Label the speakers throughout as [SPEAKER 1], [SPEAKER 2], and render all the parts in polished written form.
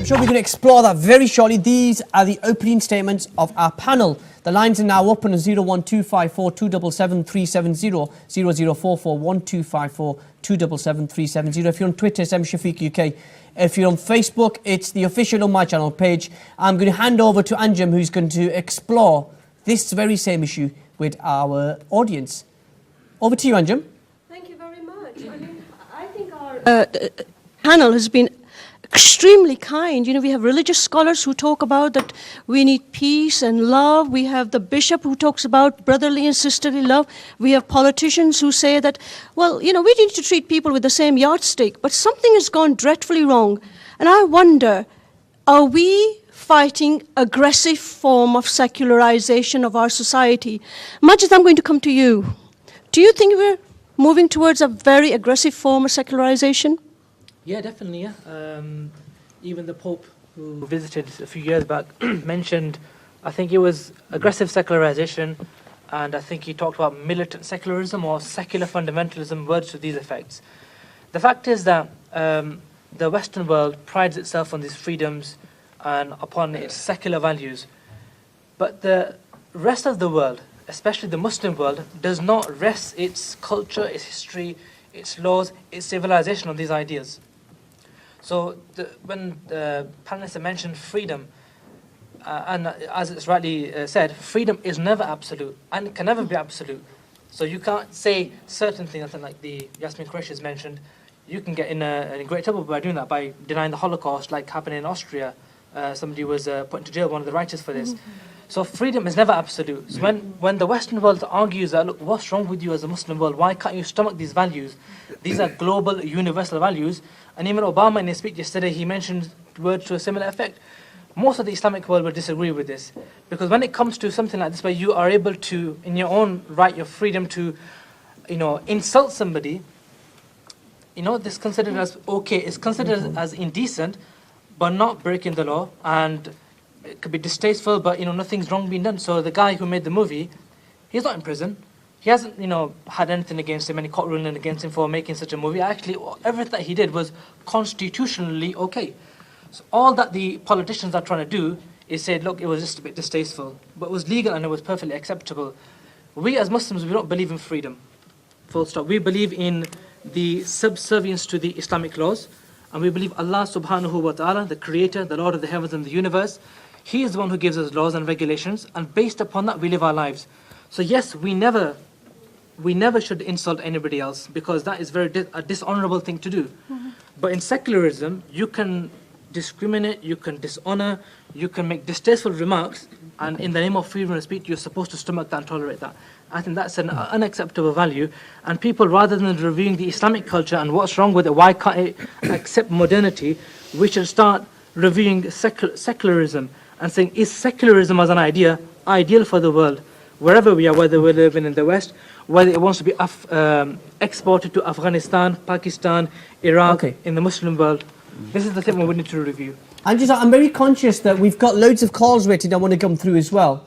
[SPEAKER 1] I'm sure we're going to explore that very shortly. These are the opening statements of our panel. The lines are now open on 01254 277 370, 0044 1254 277 370. If you're on Twitter, it's Shafiq UK. If you're on Facebook, it's the official Ummah Channel page. I'm going to hand over to Anjum, who's going to explore this very same issue with our audience. Over to you, Anjum.
[SPEAKER 2] Thank you very much. I mean, I think our panel has been extremely kind. You know, we have religious scholars who talk about that we need peace and love. We have the bishop who talks about brotherly and sisterly love. We have politicians who say that, well, you know, we need to treat people with the same yardstick, but something has gone dreadfully wrong. And I wonder, are we fighting aggressive form of secularization of our society? Majid, I'm going to come to you. Do you think we're moving towards a very aggressive form of secularization?
[SPEAKER 3] Yeah, definitely, yeah. Even the Pope, who visited a few years back, mentioned, I think it was aggressive secularization, and I think he talked about militant secularism or secular fundamentalism, words to these effects. The fact is that the Western world prides itself on these freedoms and upon its secular values, but the rest of the world, especially the Muslim world, does not rest its culture, its history, its laws, its civilization on these ideas. So when the panelists mentioned freedom, and as it's rightly said, freedom is never absolute and can never be absolute. So you can't say certain things, like the Yasmin Qureshi has mentioned. You can get in great trouble by doing that, by denying the Holocaust, like happened in Austria. Somebody was put into jail, one of the writers, for this. So freedom is never absolute. So when the Western world argues that, look, what's wrong with you as a Muslim world? Why can't you stomach these values? These are global, universal values. And even Obama, in his speech yesterday, he mentioned words to a similar effect. Most of the Islamic world would disagree with this. Because when it comes to something like this, where you are able to, in your own right, your freedom to, insult somebody, this is considered as okay. It's considered as indecent, but not breaking the law. And it could be distasteful, but nothing's wrong being done. So the guy who made the movie, he's not in prison. He hasn't, had anything against him, any court ruling against him for making such a movie. Actually, everything that he did was constitutionally okay. So all that the politicians are trying to do is say, look, it was just a bit distasteful, but it was legal and it was perfectly acceptable. We as Muslims, we don't believe in freedom. Full stop. We believe in the subservience to the Islamic laws, and we believe Allah subhanahu wa ta'ala, the creator, the Lord of the heavens and the universe, He is the one who gives us laws and regulations, and based upon that we live our lives. So yes, we never should insult anybody else, because that is a dishonorable thing to do. But in secularism, you can discriminate, you can dishonor, you can make distasteful remarks, and in the name of freedom of speech, you're supposed to stomach that and tolerate that. I think that's an unacceptable value, and people, rather than reviewing the Islamic culture and what's wrong with it, why can't it accept modernity, we should start reviewing secularism and saying, is secularism as an idea ideal for the world? Wherever we are, whether we're living in the West, whether it wants to be exported to Afghanistan, Pakistan, Iraq, in the Muslim world. This is the thing we need to review.
[SPEAKER 1] I'm very conscious that we've got loads of calls waiting I want to come through as well.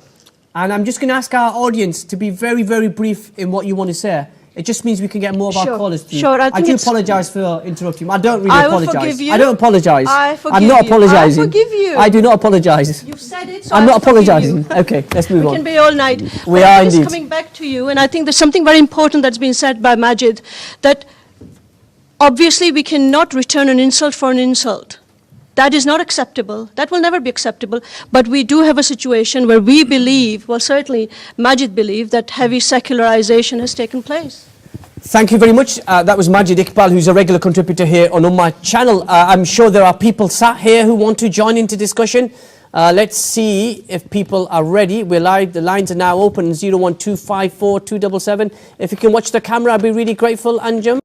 [SPEAKER 1] And I'm just going to ask our audience to be very, very brief in what you want to say. It just means we can get more of our callers through.
[SPEAKER 2] Sure,
[SPEAKER 1] I do apologise for interrupting you. I don't really apologise.
[SPEAKER 2] I will forgive you.
[SPEAKER 1] I don't apologise.
[SPEAKER 2] I'm
[SPEAKER 1] not apologising.
[SPEAKER 2] I forgive you.
[SPEAKER 1] I do not apologise.
[SPEAKER 2] You've said it, so
[SPEAKER 1] I'm not apologising. Okay, let's move on.
[SPEAKER 2] We can be all night.
[SPEAKER 1] We are indeed.
[SPEAKER 2] Coming back to you, and I think there's something very important that's been said by Majid, that obviously we cannot return an insult for an insult. That is not acceptable. That will never be acceptable. But we do have a situation where we believe, well, certainly Majid believed, that heavy secularization has taken place.
[SPEAKER 1] Thank you very much. That was Majid Iqbal, who's a regular contributor here on Ummah Channel. I'm sure there are people sat here who want to join into discussion. Let's see if people are ready. We're live. The lines are now open, 01254 277. If you can watch the camera, I'd be really grateful, Anjum.